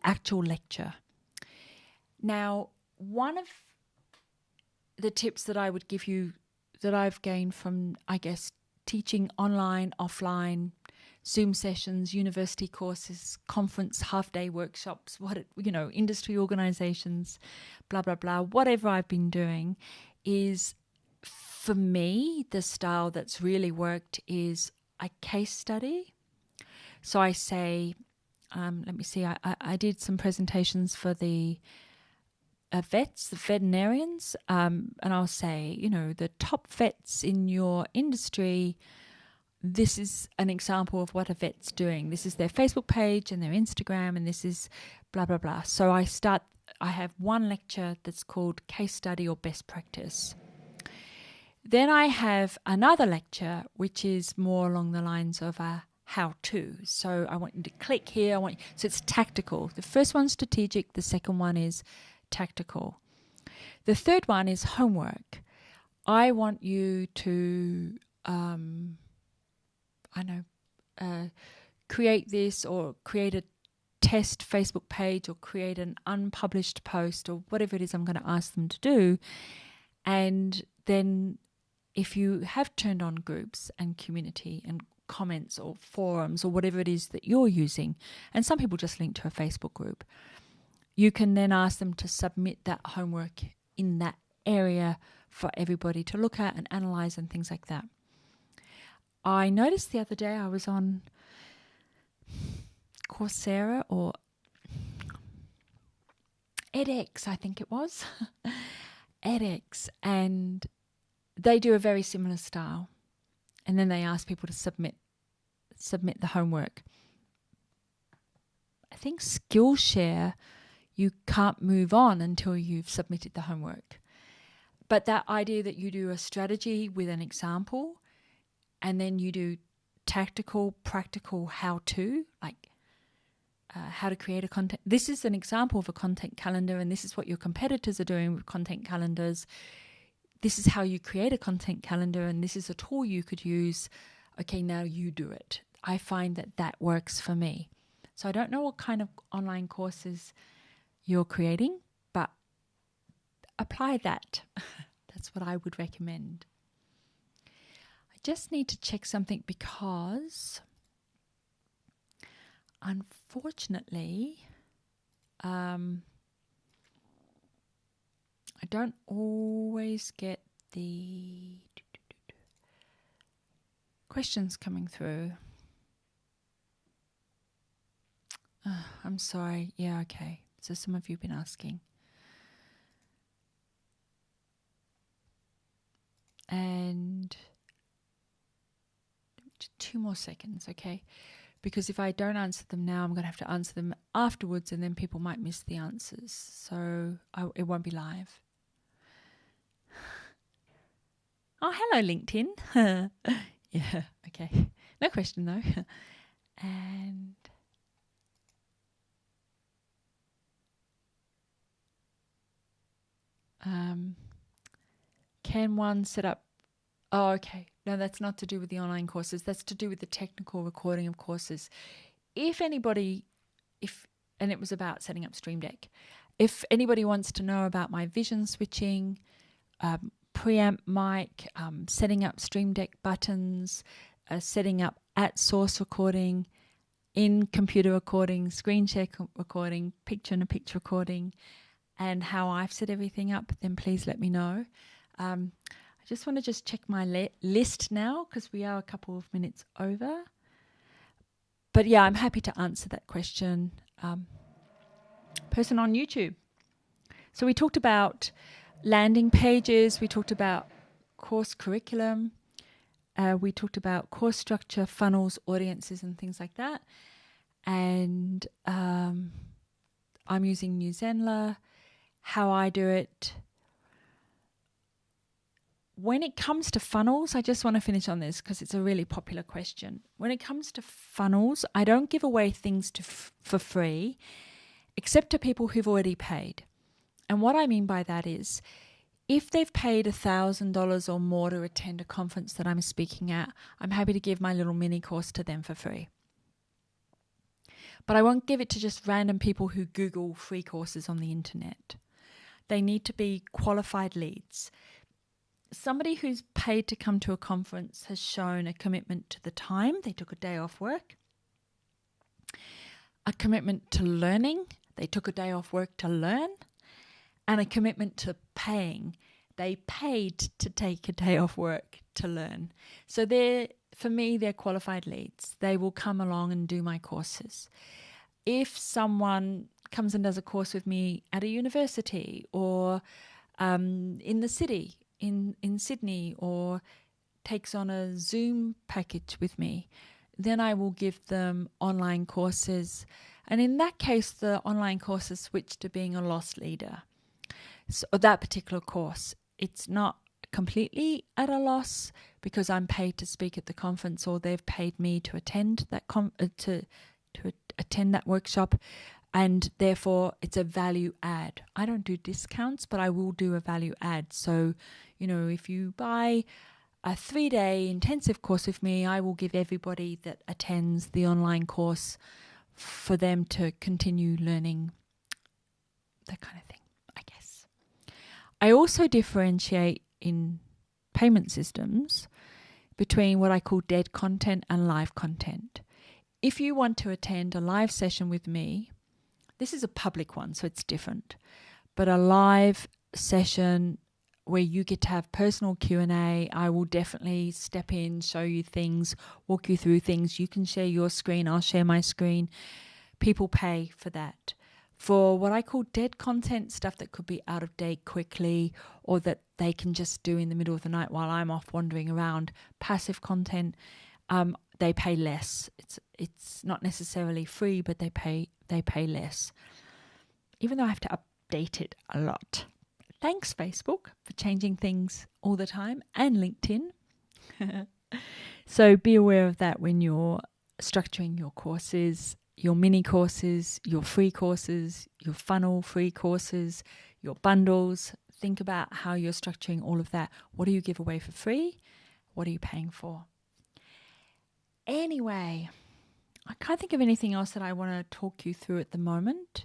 actual lecture. Now, one of the tips that I would give you that I've gained from, I guess, teaching online, offline, Zoom sessions, university courses, conference, half-day workshops, industry organizations, blah, blah, blah, whatever I've been doing is, for me, the style that's really worked is a case study. So I say, let me see, I did some presentations for the vets, the veterinarians, and I'll say, the top vets in your industry, this is an example of what a vet's doing. This is their Facebook page and their Instagram, and this is blah, blah, blah. So I have one lecture that's called Case Study or Best Practice. Then I have another lecture, which is more along the lines of a how-to. So I want you to click here. So it's tactical. The first one's strategic. The second one is tactical. The third one is homework. I want you to create this, or create a test Facebook page, or create an unpublished post, or whatever it is I'm going to ask them to do. And then if you have turned on groups and community and comments or forums or whatever it is that you're using, and some people just link to a Facebook group, you can then ask them to submit that homework in that area for everybody to look at and analyze and things like that. I noticed the other day I was on Coursera or edX, I think it was, edX, and they do a very similar style. And then they ask people to submit the homework. I think Skillshare, you can't move on until you've submitted the homework. But that idea that you do a strategy with an example, and then you do tactical, practical how-to, like how to create a content. This is an example of a content calendar, and this is what your competitors are doing with content calendars. This is how you create a content calendar, and this is a tool you could use. Okay, now you do it. I find that works for me. So I don't know what kind of online courses you're creating, but apply that. That's what I would recommend. I just need to check something because unfortunately, I don't always get the questions coming through. I'm sorry. Yeah, okay. So some of you have been asking. And 2 more seconds, okay? Because if I don't answer them now, I'm going to have to answer them afterwards, and then people might miss the answers. So it won't be live. Oh, hello, LinkedIn. Yeah, okay. No question, though. And can one set up... Oh, okay. No, that's not to do with the online courses. That's to do with the technical recording of courses. If anybody... And it was about setting up Stream Deck. If anybody wants to know about my vision switching, preamp mic, setting up Stream Deck buttons, setting up at source recording, in computer recording, screen share recording, picture-in-a-picture recording, and how I've set everything up, then please let me know. I just want to check my list now because we are a couple of minutes over. But yeah, I'm happy to answer that question. Person on YouTube. So we talked about landing pages. We talked about course curriculum. We talked about course structure, funnels, audiences, and things like that. And I'm using New Zenler, how I do it. When it comes to funnels, I just want to finish on this because it's a really popular question. When it comes to funnels, I don't give away things for free, except to people who've already paid. And what I mean by that is, if they've paid $1,000 or more to attend a conference that I'm speaking at, I'm happy to give my little mini course to them for free. But I won't give it to just random people who Google free courses on the internet. They need to be qualified leads. Somebody who's paid to come to a conference has shown a commitment to the time. They took a day off work. A commitment to learning. They took a day off work to learn. And a commitment to paying. They paid to take a day off work to learn. So for me, they're qualified leads. They will come along and do my courses. If someone comes and does a course with me at a university or in the city, in Sydney, or takes on a Zoom package with me, then I will give them online courses. And in that case, the online courses switch to being a loss leader. So that particular course, it's not completely at a loss because I'm paid to speak at the conference, or they've paid me to attend that to attend that workshop, and therefore it's a value add. I don't do discounts, but I will do a value add. So, if you buy a 3-day intensive course with me, I will give everybody that attends the online course for them to continue learning, that kind of thing, I guess. I also differentiate in payment systems between what I call dead content and live content. If you want to attend a live session with me, this is a public one, so it's different, but a live session where you get to have personal Q&A, I will definitely step in, show you things, walk you through things. You can share your screen, I'll share my screen. People pay for that. For what I call dead content, stuff that could be out of date quickly or that they can just do in the middle of the night while I'm off wandering around, passive content, they pay less. It's not necessarily free, but they pay less. Even though I have to update it a lot. Thanks, Facebook, for changing things all the time, and LinkedIn. So be aware of that when you're structuring your courses, your mini courses, your free courses, your funnel free courses, your bundles. Think about how you're structuring all of that. What do you give away for free? What are you paying for? Anyway, I can't think of anything else that I want to talk you through at the moment.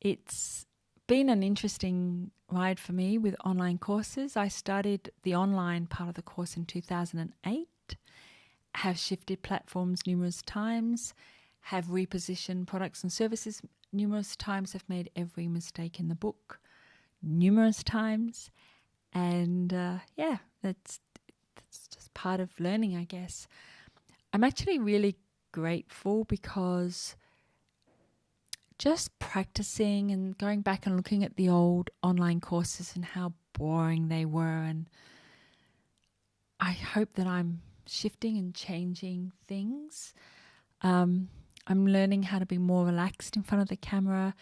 It's been an interesting ride for me with online courses. I started the online part of the course in 2008, have shifted platforms numerous times, have repositioned products and services numerous times, have made every mistake in the book numerous times. And that's just part of learning, I guess. I'm actually really grateful because just practicing and going back and looking at the old online courses and how boring they were, and I hope that I'm shifting and changing things. I'm learning how to be more relaxed in front of the camera.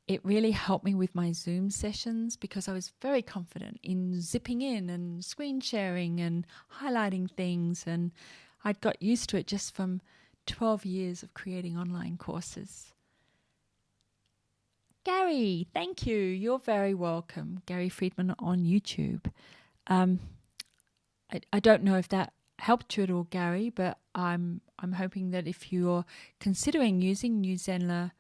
It really helped me with my Zoom sessions because I was very confident in zipping in and screen sharing and highlighting things, and I'd got used to it just from 12 years of creating online courses. Gary, thank you. You're very welcome. Gary Friedman on YouTube. I don't know if that helped you at all, Gary, but I'm hoping that if you're considering using New Zenler,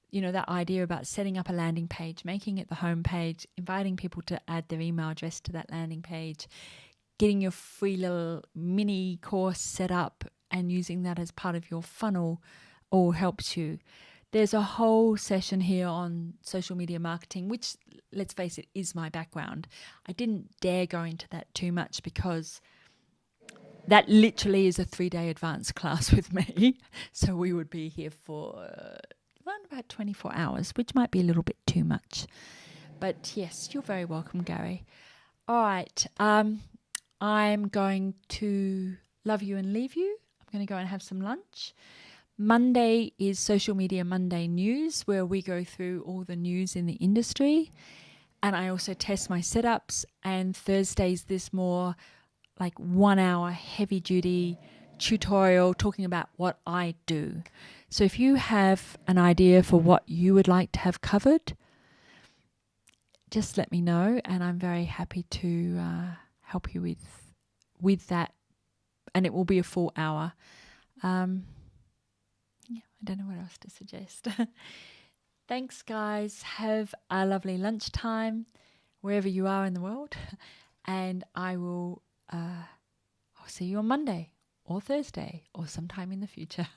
you know, that idea about setting up a landing page, making it the home page, inviting people to add their email address to that landing page, getting your free little mini course set up and using that as part of your funnel all helps you. There's a whole session here on social media marketing, which, let's face it, is my background. I didn't dare go into that too much because that literally is a 3-day advanced class with me. So we would be here for around about 24 hours, which might be a little bit too much. But yes, you're very welcome, Gary. All right. I'm going to love you and leave you. I'm going to go and have some lunch. Monday is Social Media Monday News, where we go through all the news in the industry. And I also test my setups. And Thursday's this more like 1 hour heavy duty tutorial talking about what I do. So if you have an idea for what you would like to have covered, just let me know. And I'm very happy to help you with that. And it will be a full hour. I don't know what else to suggest. Thanks, guys. Have a lovely lunchtime wherever you are in the world. And I'll see you on Monday or Thursday or sometime in the future.